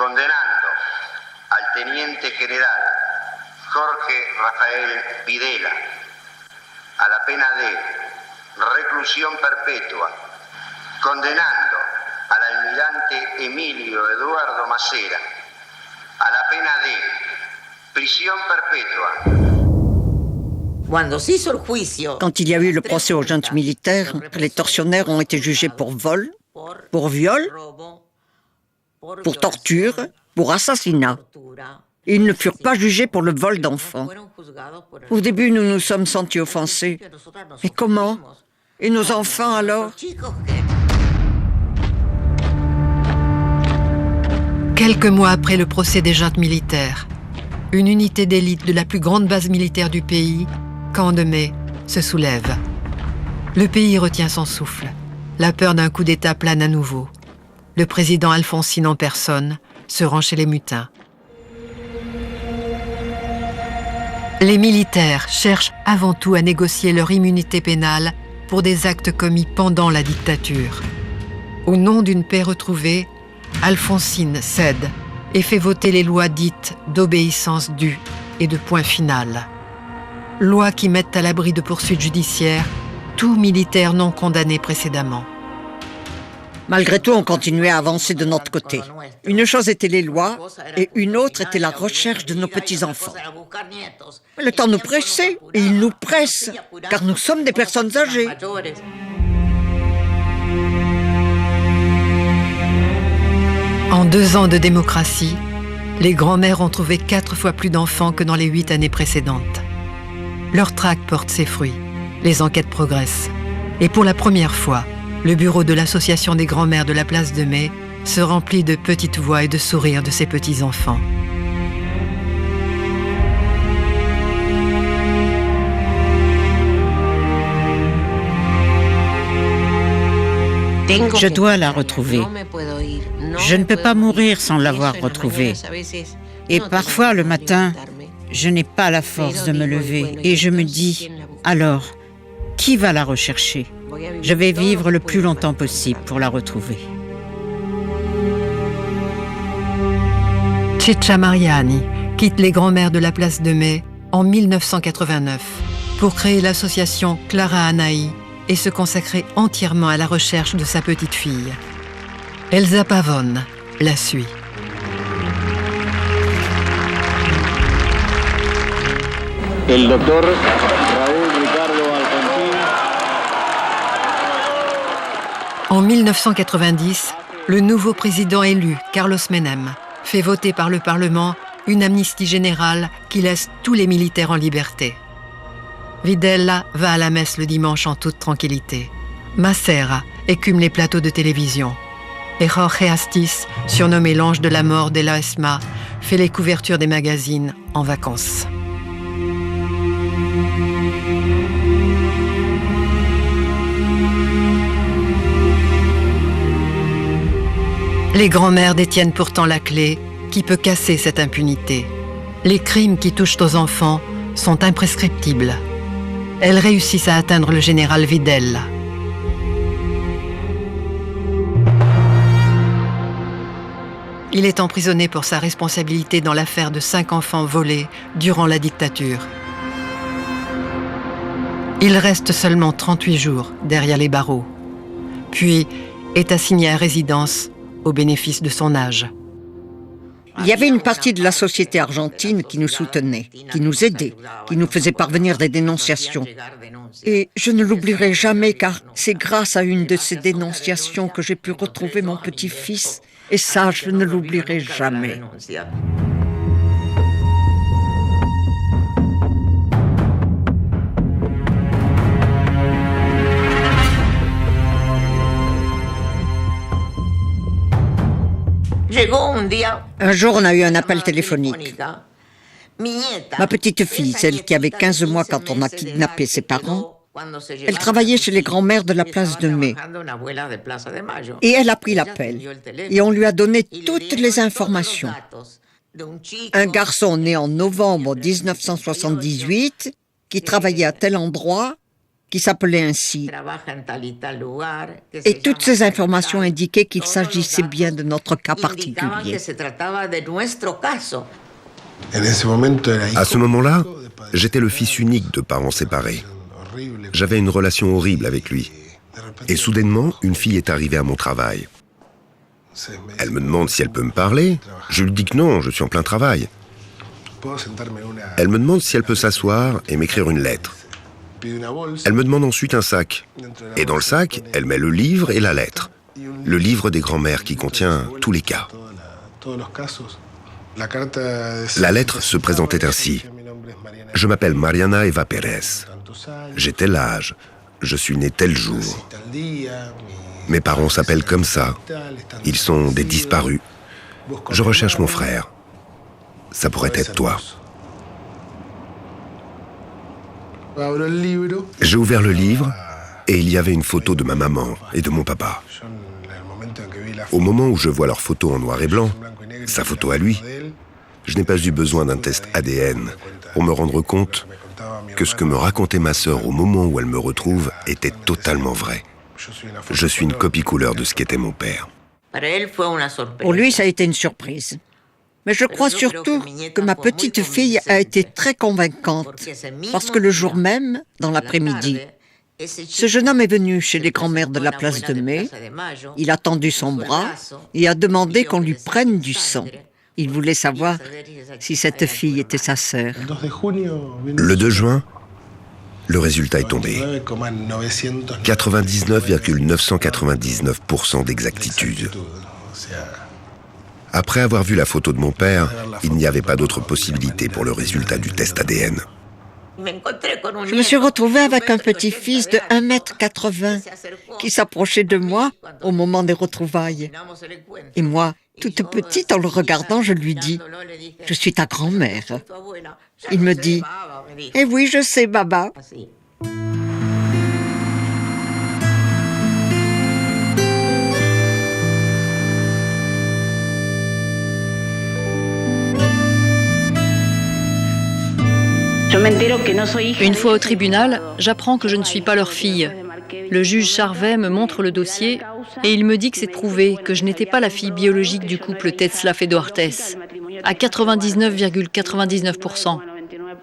condenando al teniente general Jorge Rafael Videla a la pena de reclusión perpetua, condenando al almirante Emilio Eduardo Macera a la pena de prisión perpetua. Quand il y a eu le procès aux juntes militaires, les tortionnaires ont été jugés pour vol, pour viol, pour torture, pour assassinat. Ils ne furent pas jugés pour le vol d'enfants. Au début, nous nous sommes sentis offensés. Mais comment? Et nos enfants alors? Quelques mois après le procès des juntes militaires, une unité d'élite de la plus grande base militaire du pays, Camp de Mai, se soulève. Le pays retient son souffle. La peur d'un coup d'État plane à nouveau. Le président Alfonsine en personne se rend chez les mutins. Les militaires cherchent avant tout à négocier leur immunité pénale pour des actes commis pendant la dictature. Au nom d'une paix retrouvée, Alfonsine cède et fait voter les lois dites d'obéissance due et de point final. Lois qui mettent à l'abri de poursuites judiciaires tout militaire non condamné précédemment. Malgré tout, on continuait à avancer de notre côté. Une chose était les lois et une autre était la recherche de nos petits-enfants. Le temps nous pressait et il nous presse, car nous sommes des personnes âgées. En 2 ans de démocratie, les grands-mères ont trouvé 4 fois plus d'enfants que dans les 8 années précédentes. Leur tract porte ses fruits, les enquêtes progressent. Et pour la première fois, le bureau de l'association des grands-mères de la place de Mai se remplit de petites voix et de sourires de ses petits-enfants. Je dois la retrouver. Je ne peux pas mourir sans l'avoir retrouvée. Et parfois, le matin, je n'ai pas la force de me lever et je me dis, alors, qui va la rechercher? Je vais vivre le plus longtemps possible pour la retrouver. Ciccia Mariani quitte les grands-mères de la place de Mai en 1989 pour créer l'association Clara Anaï et se consacrer entièrement à la recherche de sa petite fille. Elsa Pavone la suit. El doctor Raúl Ricardo Alfonsín. En 1990, le nouveau président élu, Carlos Menem, fait voter par le Parlement une amnistie générale qui laisse tous les militaires en liberté. Videla va à la messe le dimanche en toute tranquillité. Macera écume les plateaux de télévision. Et Jorge Astis, surnommé l'ange de la mort de la ESMA, fait les couvertures des magazines en vacances. Les grands-mères détiennent pourtant la clé qui peut casser cette impunité. Les crimes qui touchent aux enfants sont imprescriptibles. Elles réussissent à atteindre le général Videla. Il est emprisonné pour sa responsabilité dans l'affaire de 5 enfants volés durant la dictature. Il reste seulement 38 jours derrière les barreaux, puis est assigné à résidence au bénéfice de son âge. Il y avait une partie de la société argentine qui nous soutenait, qui nous aidait, qui nous faisait parvenir des dénonciations. Et je ne l'oublierai jamais car c'est grâce à une de ces dénonciations que j'ai pu retrouver mon petit-fils. Et ça, je ne l'oublierai jamais. Un jour, on a eu un appel téléphonique. Ma petite fille, celle qui avait 15 mois quand on a kidnappé ses parents, elle travaillait chez les grands-mères de la place de Mai. Et elle a pris l'appel. Et on lui a donné toutes les informations. Un garçon né en novembre 1978, qui travaillait à tel endroit, qui s'appelait ainsi. Et toutes ces informations indiquaient qu'il s'agissait bien de notre cas particulier. À ce moment-là, j'étais le fils unique de parents séparés. J'avais une relation horrible avec lui. Et soudainement, une fille est arrivée à mon travail. Elle me demande si elle peut me parler. Je lui dis que non, je suis en plein travail. Elle me demande si elle peut s'asseoir et m'écrire une lettre. Elle me demande ensuite un sac. Et dans le sac, elle met le livre et la lettre. Le livre des grands-mères qui contient tous les cas. La lettre se présentait ainsi. Je m'appelle Mariana Eva Pérez. J'ai tel âge. Je suis né tel jour. Mes parents s'appellent comme ça. Ils sont des disparus. Je recherche mon frère. Ça pourrait être toi. J'ai ouvert le livre et il y avait une photo de ma maman et de mon papa. Au moment où je vois leur photo en noir et blanc, sa photo à lui, je n'ai pas eu besoin d'un test ADN pour me rendre compte que ce que me racontait ma sœur au moment où elle me retrouve était totalement vrai. Je suis une copie couleur de ce qu'était mon père. Pour lui, ça a été une surprise. Mais je crois surtout que ma petite fille a été très convaincante, parce que le jour même, dans l'après-midi, ce jeune homme est venu chez les grands-mères de la place de Mai, il a tendu son bras et a demandé qu'on lui prenne du sang. Il voulait savoir si cette fille était sa sœur. Le 2 juin, le résultat est tombé. 99,999% d'exactitude. Après avoir vu la photo de mon père, il n'y avait pas d'autre possibilité pour le résultat du test ADN. Je me suis retrouvée avec un petit-fils de 1,80 m qui s'approchait de moi au moment des retrouvailles. Et moi, toute petite, en le regardant, je lui dis « Je suis ta grand-mère ». Il me dit « Eh oui, je sais, Baba ». Une fois au tribunal, j'apprends que je ne suis pas leur fille. Le juge Charvet me montre le dossier et il me dit que c'est prouvé que je n'étais pas la fille biologique du couple Tetzlaff et Duartes, à 99,99%.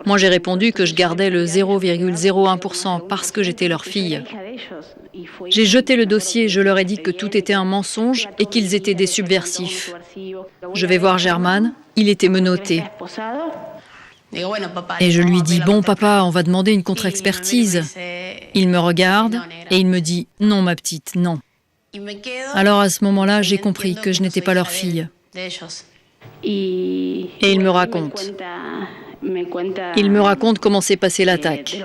Moi, j'ai répondu que je gardais le 0,01% parce que j'étais leur fille. J'ai jeté le dossier, je leur ai dit que tout était un mensonge et qu'ils étaient des subversifs. Je vais voir Germán, il était menotté. Et je lui dis « Bon papa, on va demander une contre-expertise ». Il me regarde et il me dit « Non ma petite, non ». Alors à ce moment-là, j'ai compris que je n'étais pas leur fille. Et il me raconte. Il me raconte comment s'est passée l'attaque.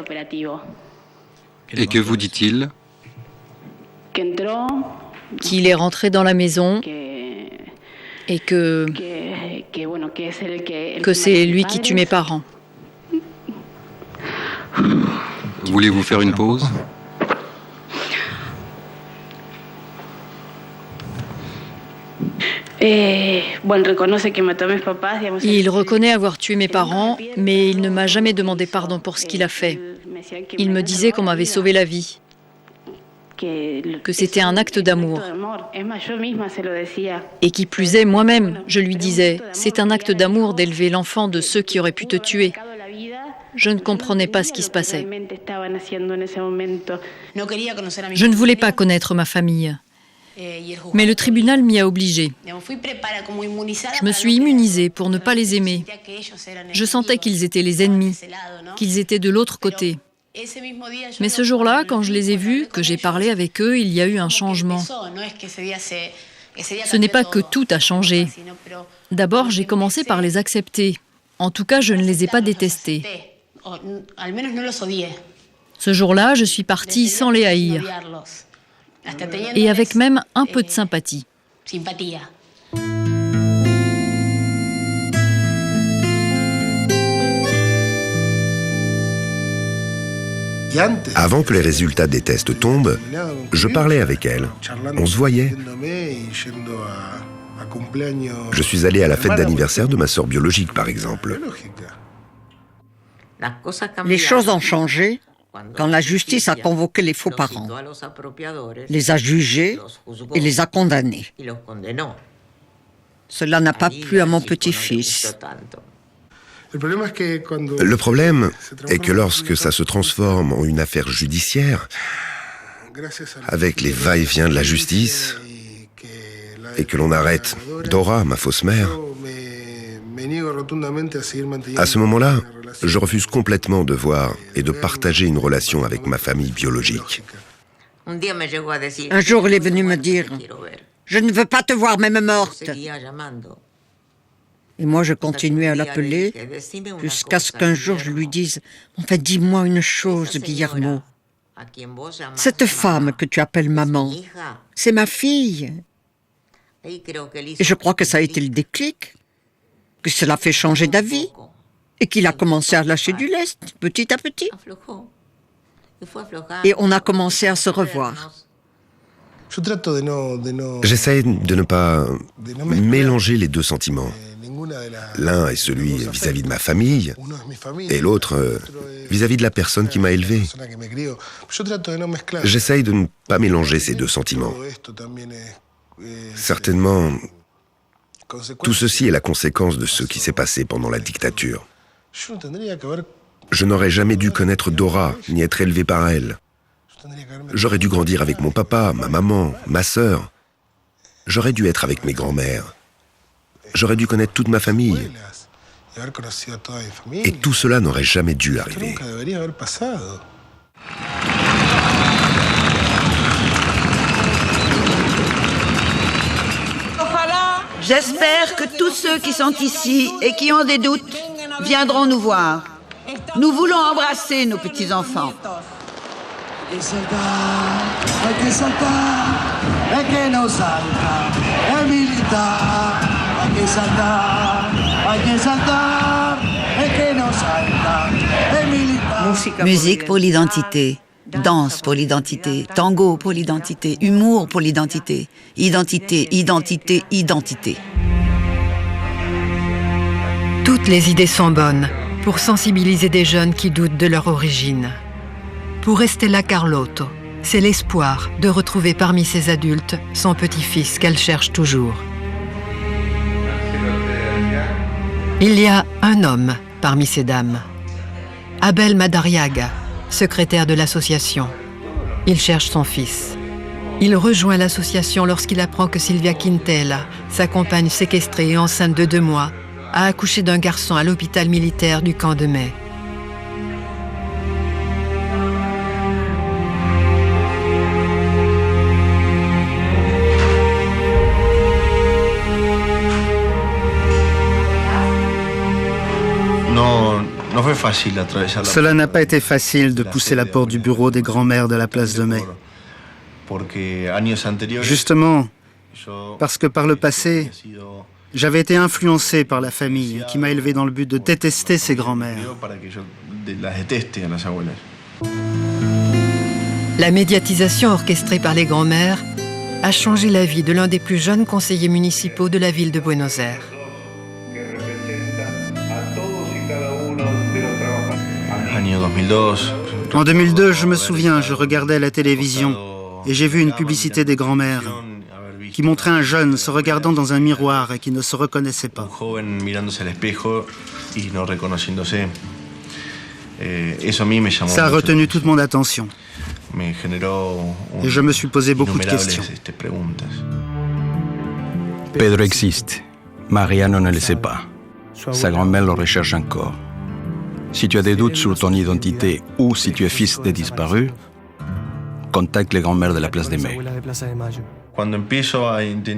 Et que vous dit-il? Qu'il est rentré dans la maison et que c'est lui qui tue mes parents. Voulez-vous faire une pause? Il reconnaît avoir tué mes parents, mais il ne m'a jamais demandé pardon pour ce qu'il a fait. Il me disait qu'on m'avait sauvé la vie, que c'était un acte d'amour. Et qui plus est, moi-même, je lui disais, c'est un acte d'amour d'élever l'enfant de ceux qui auraient pu te tuer. Je ne comprenais pas ce qui se passait. Je ne voulais pas connaître ma famille. Mais le tribunal m'y a obligée. Je me suis immunisée pour ne pas les aimer. Je sentais qu'ils étaient les ennemis, qu'ils étaient de l'autre côté. Mais ce jour-là, quand je les ai vus, que j'ai parlé avec eux, il y a eu un changement. Ce n'est pas que tout a changé. D'abord, j'ai commencé par les accepter. En tout cas, je ne les ai pas détestés. Ce jour-là, je suis partie sans les haïr. Et avec même un peu de sympathie. Avant que les résultats des tests tombent, je parlais avec elle. On se voyait. Je suis allé à la fête d'anniversaire de ma sœur biologique, par exemple. Les choses ont changé quand la justice a convoqué les faux parents, les a jugés et les a condamnés. Cela n'a pas plu à mon petit-fils. Le problème est que lorsque ça se transforme en une affaire judiciaire, avec les va-et-vient de la justice, et que l'on arrête Dora, ma fausse mère, à ce moment-là, je refuse complètement de voir et de partager une relation avec ma famille biologique. Un jour, il est venu me dire « Je ne veux pas te voir même morte !» Et moi, je continuais à l'appeler jusqu'à ce qu'un jour, je lui dise « Enfin, dis-moi une chose, Guillermo. Cette femme que tu appelles maman, c'est ma fille. » Et je crois que ça a été le déclic, que cela fait changer d'avis, et qu'il a commencé à lâcher du lest, petit à petit. Et on a commencé à se revoir. J'essaie de ne pas mélanger les deux sentiments. L'un est celui vis-à-vis de ma famille, et l'autre vis-à-vis de la personne qui m'a élevé. J'essaye de ne pas mélanger ces deux sentiments. Certainement, tout ceci est la conséquence de ce qui s'est passé pendant la dictature. Je n'aurais jamais dû connaître Dora, ni être élevé par elle. J'aurais dû grandir avec mon papa, ma maman, ma sœur. J'aurais dû être avec mes grands-mères. J'aurais dû connaître toute ma famille. Et tout cela n'aurait jamais dû arriver. J'espère que tous ceux qui sont ici et qui ont des doutes viendront nous voir. Nous voulons embrasser nos petits-enfants. Musique pour l'identité, danse pour l'identité, tango pour l'identité, humour pour l'identité, identité, identité, identité. Toutes les idées sont bonnes pour sensibiliser des jeunes qui doutent de leur origine. Pour Estella Carlotto, c'est l'espoir de retrouver parmi ses adultes son petit-fils qu'elle cherche toujours. Il y a un homme parmi ces dames, Abel Madariaga, secrétaire de l'association. Il cherche son fils. Il rejoint l'association lorsqu'il apprend que Silvia Quintela, sa compagne séquestrée et enceinte de 2 mois, a accouché d'un garçon à l'hôpital militaire du camp de Mai. Cela n'a pas été facile de pousser la porte du bureau des grands-mères de la place de Mai. Justement, parce que par le passé, j'avais été influencé par la famille qui m'a élevé dans le but de détester ses grands-mères. La médiatisation orchestrée par les grands-mères a changé la vie de l'un des plus jeunes conseillers municipaux de la ville de Buenos Aires. En 2002, je me souviens, je regardais la télévision et j'ai vu une publicité des grands-mères qui montrait un jeune se regardant dans un miroir et qui ne se reconnaissait pas. Ça a retenu toute mon attention. Et je me suis posé beaucoup de questions. Pedro existe. Mariano ne le sait pas. Sa grand-mère le recherche encore. Si tu as des doutes sur ton identité ou si tu es fils de disparu, contacte les grands-mères de la place de Mai.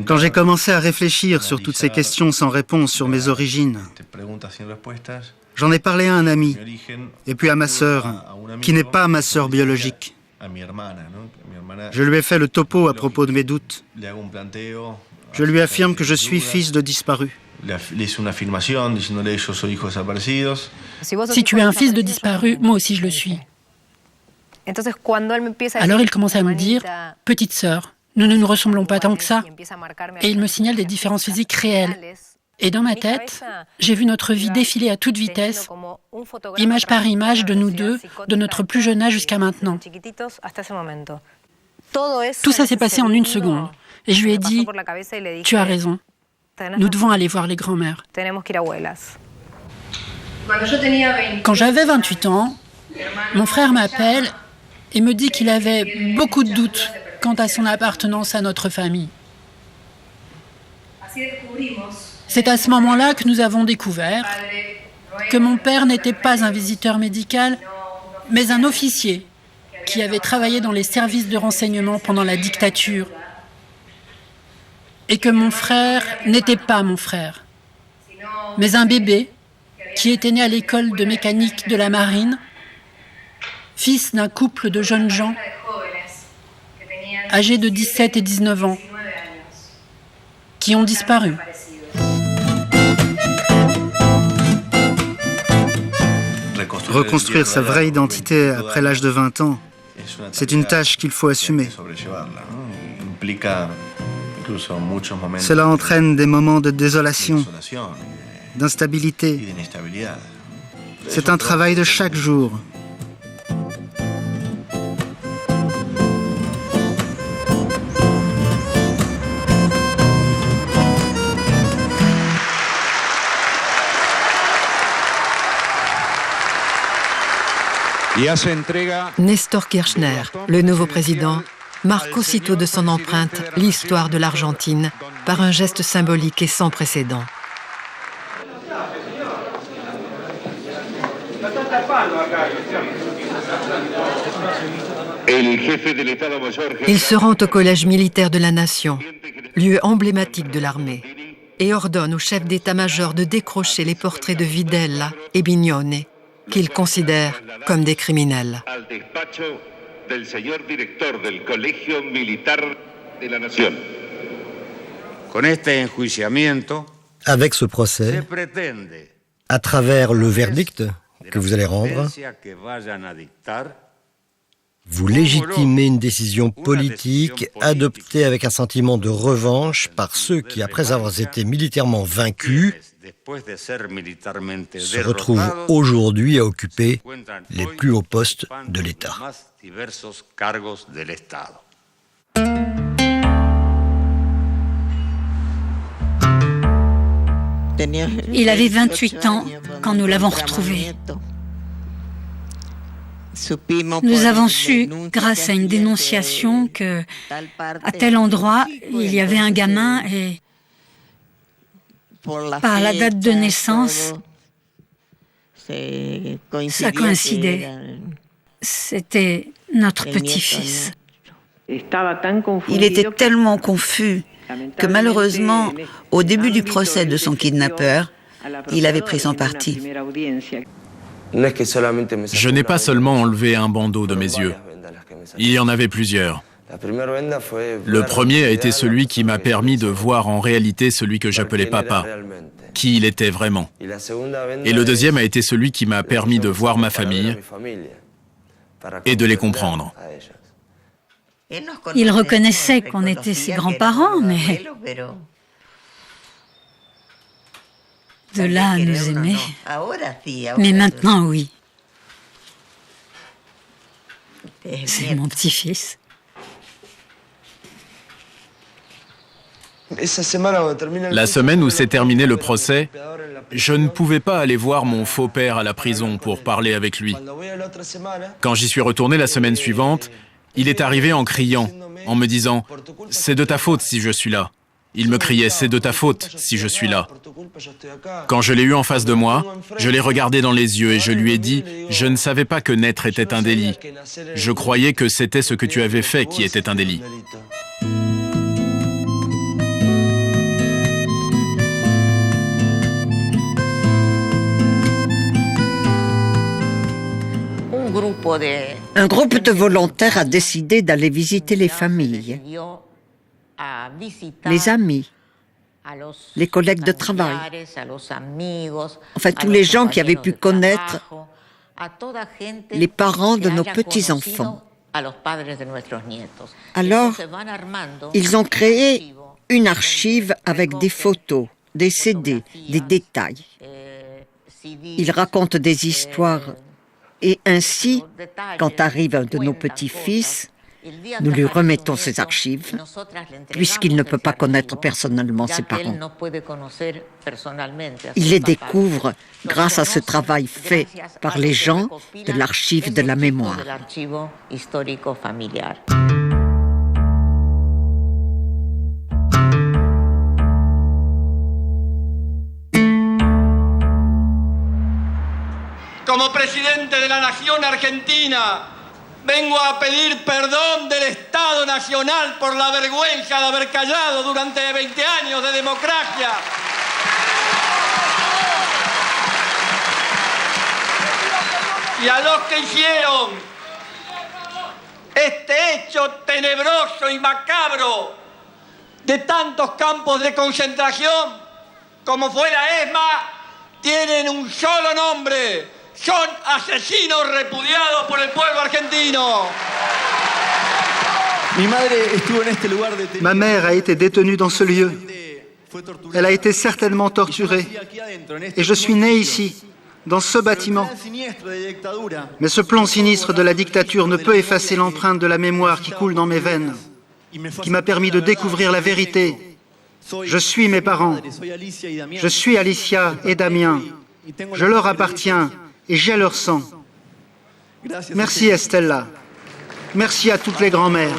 Quand j'ai commencé à réfléchir sur toutes ces questions sans réponse sur mes origines, j'en ai parlé à un ami, et puis à ma sœur, qui n'est pas ma sœur biologique. Je lui ai fait le topo à propos de mes doutes. Je lui affirme que je suis fils de disparu. Si tu es un fils de disparu, moi aussi je le suis. Alors il commence à me dire « Petite sœur, nous ne nous ressemblons pas tant que ça ». Et il me signale des différences physiques réelles. Et dans ma tête, j'ai vu notre vie défiler à toute vitesse, image par image de nous deux, de notre plus jeune âge jusqu'à maintenant. Tout ça s'est passé en 1 seconde. Et je lui ai dit, tu as raison, nous devons aller voir les grands-mères. Quand j'avais 28 ans, mon frère m'appelle et me dit qu'il avait beaucoup de doutes quant à son appartenance à notre famille. C'est à ce moment-là que nous avons découvert que mon père n'était pas un visiteur médical, mais un officier qui avait travaillé dans les services de renseignement pendant la dictature, et que mon frère n'était pas mon frère, mais un bébé qui était né à l'école de mécanique de la marine, fils d'un couple de jeunes gens âgés de 17 et 19 ans, qui ont disparu. Reconstruire sa vraie identité après l'âge de 20 ans, c'est une tâche qu'il faut assumer. Cela entraîne des moments de désolation, d'instabilité. C'est un travail de chaque jour. Néstor Kirchner, le nouveau président, marque aussitôt de son empreinte l'histoire de l'Argentine par un geste symbolique et sans précédent. Il se rend au collège militaire de la Nation, lieu emblématique de l'armée, et ordonne au chef d'état-major de décrocher les portraits de Videla et Bignone, qu'il considère comme des criminels. Avec ce procès, à travers le verdict que vous allez rendre, vous légitimez une décision politique adoptée avec un sentiment de revanche par ceux qui, après avoir été militairement vaincus, se retrouvent aujourd'hui à occuper les plus hauts postes de l'État. Il avait 28 ans quand nous l'avons retrouvé. Nous avons su, grâce à une dénonciation, que à tel endroit, il y avait un gamin et par la date de naissance, ça coïncidait. C'était notre petit-fils. Il était tellement confus que malheureusement, au début du procès de son kidnappeur, il avait pris son parti. Je n'ai pas seulement enlevé un bandeau de mes yeux. Il y en avait plusieurs. Le premier a été celui qui m'a permis de voir en réalité celui que j'appelais papa, qui il était vraiment. Et le deuxième a été celui qui m'a permis de voir ma famille et de les comprendre. Il reconnaissait qu'on était ses grands-parents, mais de là à nous aimer. Mais maintenant, oui. C'est mon petit-fils. La semaine où s'est terminé le procès, je ne pouvais pas aller voir mon faux père à la prison pour parler avec lui. Quand j'y suis retourné la semaine suivante, il est arrivé en criant, en me disant « C'est de ta faute si je suis là ». Il me criait « C'est de ta faute si je suis là ». Quand je l'ai eu en face de moi, je l'ai regardé dans les yeux et je lui ai dit « Je ne savais pas que naître était un délit. Je croyais que c'était ce que tu avais fait qui était un délit. » Un groupe de volontaires a décidé d'aller visiter les familles, les amis, les collègues de travail, enfin tous les gens qui avaient pu connaître les parents de nos petits-enfants. Alors, ils ont créé une archive avec des photos, des CD, des détails. Il raconte des histoires et ainsi, quand arrive un de nos petits-fils, nous lui remettons ses archives, puisqu'il ne peut pas connaître personnellement ses parents. Il les découvre grâce à ce travail fait par les gens de l'archive de la mémoire. Como presidente de la nación argentina, vengo a pedir perdón del Estado Nacional por la vergüenza de haber callado durante 20 años de democracia. Y a los que hicieron este hecho tenebroso y macabro de tantos campos de concentración como fue la ESMA, tienen un solo nombre. Son asesinos repudiados por el pueblo argentino. Ma mère a été détenue dans ce lieu. Elle a été certainement torturée. Et je suis né ici, dans ce bâtiment. Mais ce plan sinistre de la dictature ne peut effacer l'empreinte de la mémoire qui coule dans mes veines, qui m'a permis de découvrir la vérité. Je suis mes parents. Je suis Alicia et Damien. Je leur appartiens. Et j'ai leur sang. Merci Estella. Merci à toutes les grand-mères.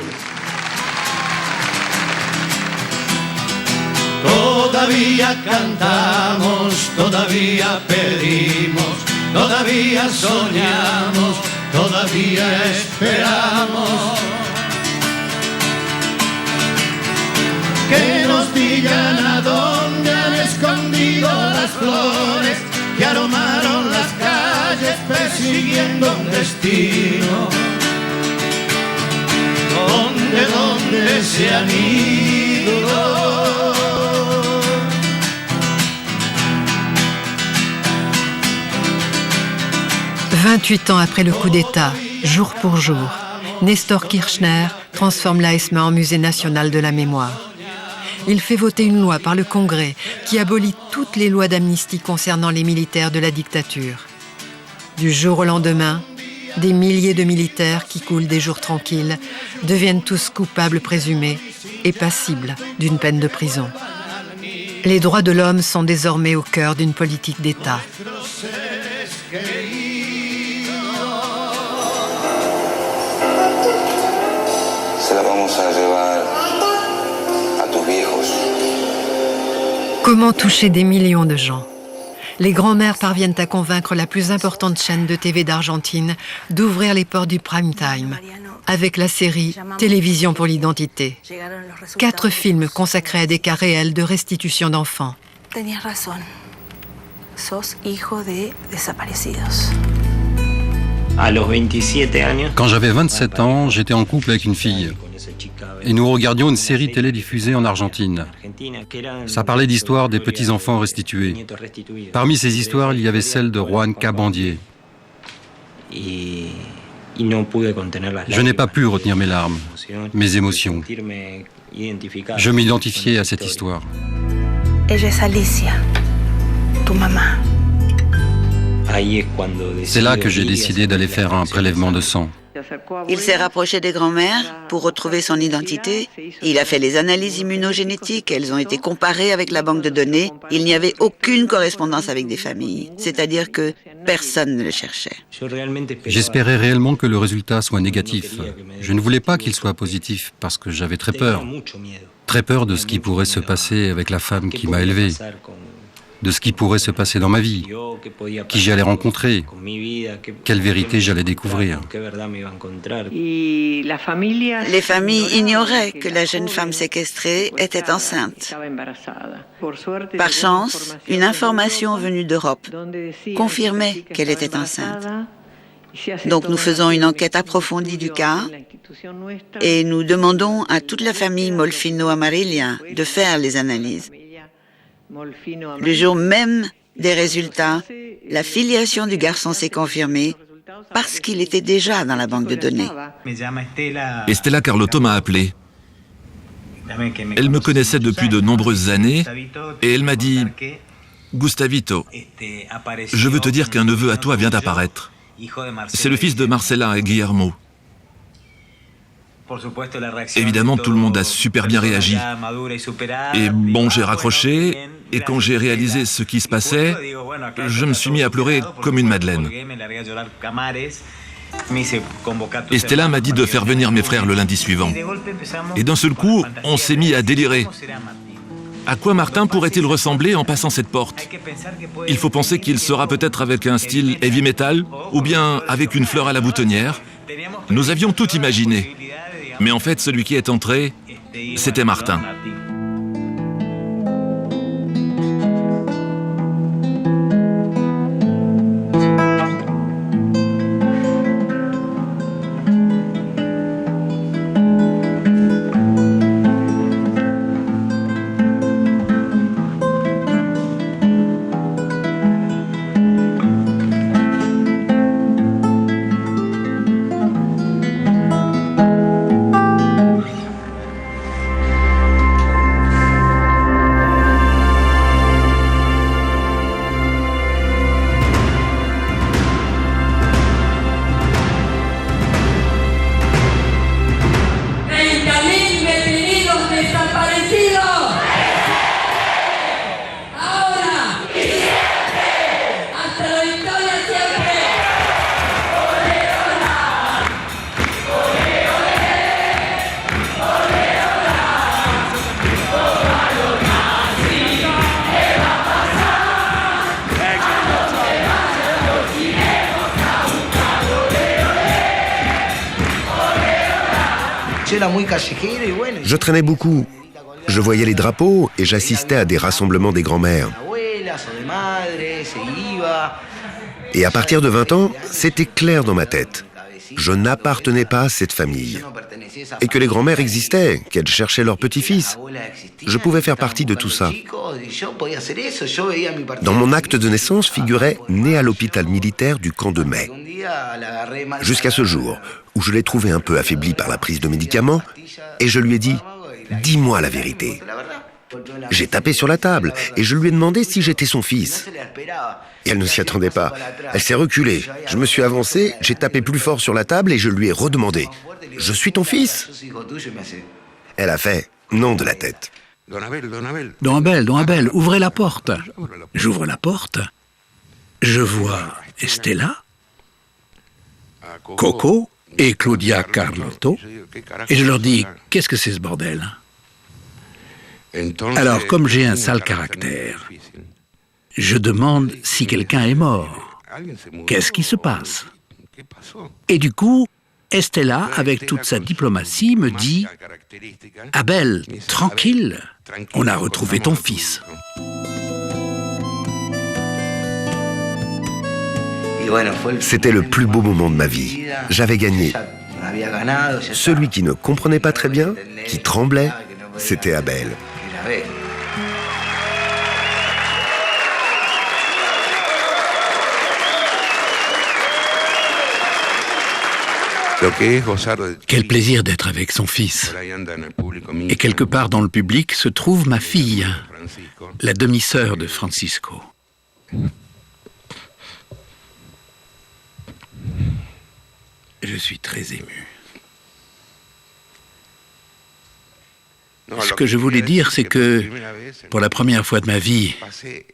Todavía cantamos, todavía pedimos, todavía soñamos, todavía esperamos. Que nos digan a dónde han escondido las flores que aromaron las calles persiguiendo un destino. ¿Dónde se han ido? 28 ans après le coup d'État, jour pour jour, Nestor Kirchner transforme la ESMA en musée national de la mémoire. Il fait voter une loi par le Congrès qui abolit toutes les lois d'amnistie concernant les militaires de la dictature. Du jour au lendemain, des milliers de militaires qui coulent des jours tranquilles deviennent tous coupables présumés et passibles d'une peine de prison. Les droits de l'homme sont désormais au cœur d'une politique d'État. Comment toucher des millions de gens? Les grands-mères parviennent à convaincre la plus importante chaîne de TV d'Argentine d'ouvrir les portes du prime time avec la série Télévision pour l'identité. 4 films consacrés à des cas réels de restitution d'enfants. Tenías razón. Sos hijo de desaparecidos. Quand j'avais 27 ans, j'étais en couple avec une fille. Et nous regardions une série télé diffusée en Argentine. Ça parlait d'histoires des petits-enfants restitués. Parmi ces histoires, il y avait celle de Juan Cabandier. Je n'ai pas pu retenir mes larmes, mes émotions. Je m'identifiais à cette histoire. Ella es Alicia, tu mamá. C'est là que j'ai décidé d'aller faire un prélèvement de sang. Il s'est rapproché des grands-mères pour retrouver son identité. Il a fait les analyses immunogénétiques. Elles ont été comparées avec la banque de données. Il n'y avait aucune correspondance avec des familles. C'est-à-dire que personne ne le cherchait. J'espérais réellement que le résultat soit négatif. Je ne voulais pas qu'il soit positif parce que j'avais très peur. Très peur de ce qui pourrait se passer avec la femme qui m'a élevé. De ce qui pourrait se passer dans ma vie, qui j'allais rencontrer, quelle vérité j'allais découvrir. Les familles ignoraient que la jeune femme séquestrée était enceinte. Par chance, une information venue d'Europe confirmait qu'elle était enceinte. Donc nous faisons une enquête approfondie du cas et nous demandons à toute la famille Molfino Amarilla de faire les analyses. Le jour même des résultats, la filiation du garçon s'est confirmée parce qu'il était déjà dans la banque de données. Estella Carlotto m'a appelé. Elle me connaissait depuis de nombreuses années et elle m'a dit « Gustavito, je veux te dire qu'un neveu à toi vient d'apparaître. C'est le fils de Marcela et Guillermo. » Évidemment, tout le monde a super bien réagi. Et bon, j'ai raccroché, et quand j'ai réalisé ce qui se passait, je me suis mis à pleurer comme une madeleine. Estella m'a dit de faire venir mes frères le lundi suivant. Et d'un seul coup, on s'est mis à délirer. À quoi Martin pourrait-il ressembler en passant cette porte? Il faut penser qu'il sera peut-être avec un style heavy metal, ou bien avec une fleur à la boutonnière. Nous avions tout imaginé. Mais en fait, celui qui est entré, c'était Martin. Je traînais beaucoup. Je voyais les drapeaux et j'assistais à des rassemblements des grands-mères. Et à partir de 20 ans, c'était clair dans ma tête. Je n'appartenais pas à cette famille. Et que les grands-mères existaient, qu'elles cherchaient leur petit-fils. Je pouvais faire partie de tout ça. Dans mon acte de naissance figurait « né à l'hôpital militaire du camp de Mai ». Jusqu'à ce jour, où je l'ai trouvé un peu affaibli par la prise de médicaments, et je lui ai dit « dis-moi la vérité ». J'ai tapé sur la table et je lui ai demandé si j'étais son fils. Et elle ne s'y attendait pas. Elle s'est reculée. Je me suis avancé, j'ai tapé plus fort sur la table et je lui ai redemandé « je suis ton fils ?» Elle a fait « non » de la tête. Don Abel, ouvrez la porte. J'ouvre la porte. Je vois Estella, Coco et Claudia Carlotto. Et je leur dis, qu'est-ce que c'est ce bordel? Alors, comme j'ai un sale caractère, je demande si quelqu'un est mort. Qu'est-ce qui se passe? Et du coup, Estella, avec toute sa diplomatie, me dit « Abel, tranquille, on a retrouvé ton fils. » C'était le plus beau moment de ma vie. J'avais gagné. Celui qui ne comprenait pas très bien, qui tremblait, c'était Abel. Quel plaisir d'être avec son fils. Et quelque part dans le public se trouve ma fille, la demi-sœur de Francisco. Je suis très ému. Ce que je voulais dire, c'est que pour la première fois de ma vie,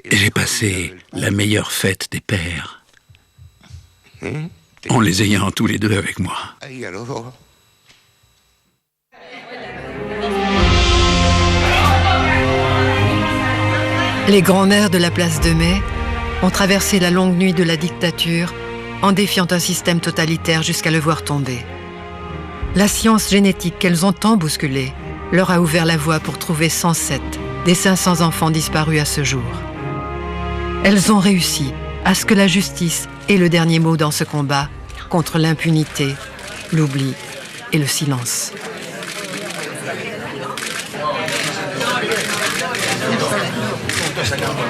j'ai passé la meilleure fête des pères, en les ayant tous les deux avec moi. Les grands-mères de la place de Mai ont traversé la longue nuit de la dictature en défiant un système totalitaire jusqu'à le voir tomber. La science génétique qu'elles ont tant bousculée leur a ouvert la voie pour trouver 107 des 500 enfants disparus à ce jour. Elles ont réussi à ce que la justice ait le dernier mot dans ce combat contre l'impunité, l'oubli et le silence.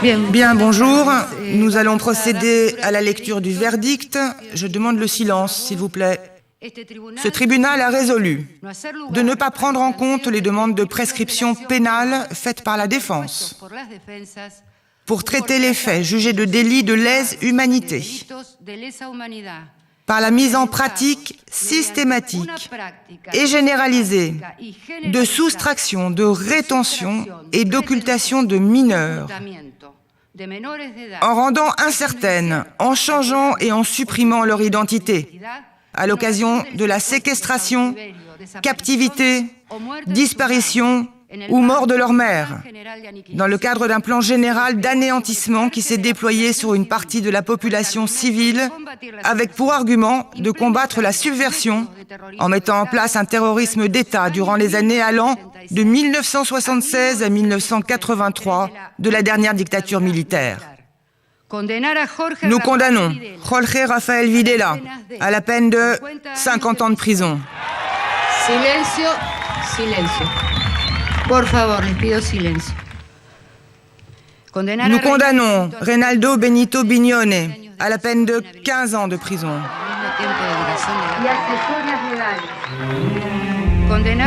Bien, bonjour. Nous allons procéder à la lecture du verdict. Je demande le silence, s'il vous plaît. Ce tribunal a résolu de ne pas prendre en compte les demandes de prescription pénale faites par la défense pour traiter les faits jugés de délits de lèse-humanité par la mise en pratique systématique et généralisée de soustraction, de rétention et d'occultation de mineurs, en rendant incertaines, en changeant et en supprimant leur identité, à l'occasion de la séquestration, captivité, disparition ou mort de leur mère, dans le cadre d'un plan général d'anéantissement qui s'est déployé sur une partie de la population civile, avec pour argument de combattre la subversion en mettant en place un terrorisme d'État durant les années allant de 1976 à 1983 de la dernière dictature militaire. Nous condamnons Jorge Rafael Videla à la peine de 50 ans de prison. Silencio, silencio. Por favor, les pido silencio. Nous condamnons Reynaldo Benito Bignone à la peine de 15 ans de prison.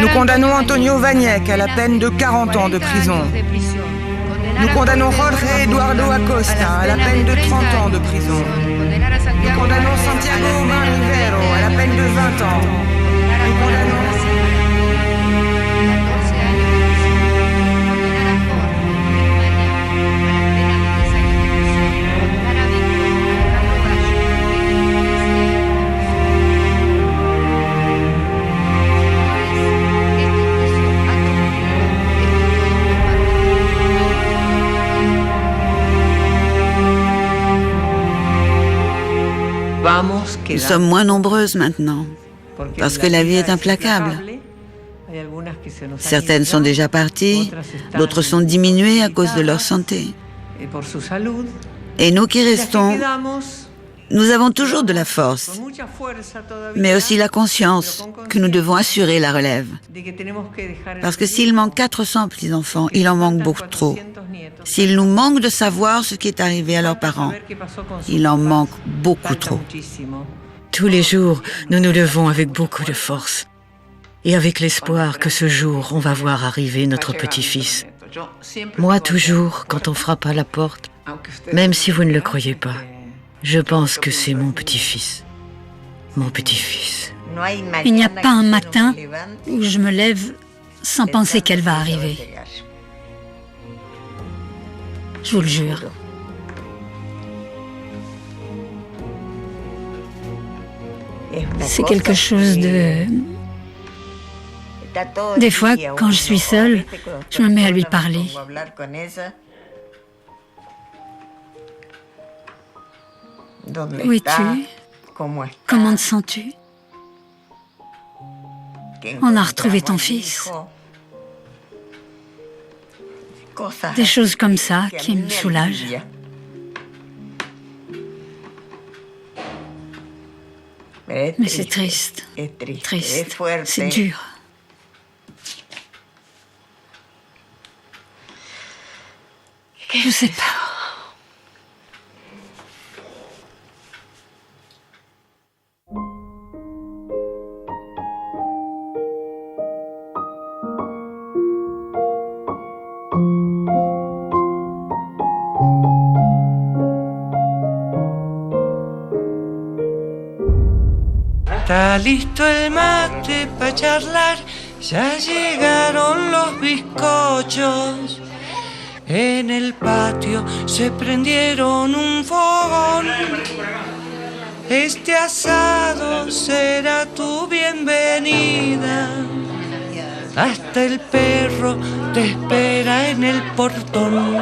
Nous condamnons Antonio Vaniec à la peine de 40 ans de prison. Nous condamnons Jorge Eduardo Acosta à la peine de 30 ans de prison. Nous condamnons Santiago Omar Rivero à la peine de 20 ans. Nous condamnons... Nous sommes moins nombreuses maintenant, parce que la vie est implacable. Certaines sont déjà parties, d'autres sont diminuées à cause de leur santé. Et nous qui restons, nous avons toujours de la force, mais aussi la conscience que nous devons assurer la relève. Parce que s'il manque 400 petits-enfants, il en manque beaucoup trop. S'il nous manque de savoir ce qui est arrivé à leurs parents, il en manque beaucoup trop. Tous les jours, nous nous levons avec beaucoup de force et avec l'espoir que ce jour, on va voir arriver notre petit-fils. Moi, toujours, quand on frappe à la porte, même si vous ne le croyez pas, je pense que c'est mon petit-fils. Mon petit-fils. Il n'y a pas un matin où je me lève sans penser qu'elle va arriver. Je vous le jure. C'est quelque chose de... Des fois, quand je suis seule, je me mets à lui parler. Où es-tu? Comment te sens-tu? On a retrouvé ton fils. Des choses comme ça qui me soulagent. Mais c'est triste, triste, c'est dur. Je sais pas. Está listo el mate para charlar, ya llegaron los bizcochos. En el patio se prendieron un fogón. Este asado será tu bienvenida. Hasta el perro te espera en el portón.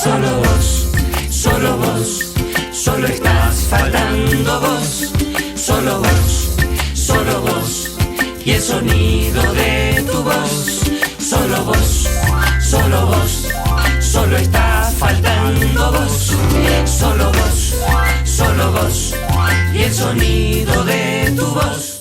Solo vos, solo vos, solo estás faltando vos. Solo vos, y el sonido de tu voz. Solo vos, solo está faltando vos. Solo vos, y el sonido de tu voz.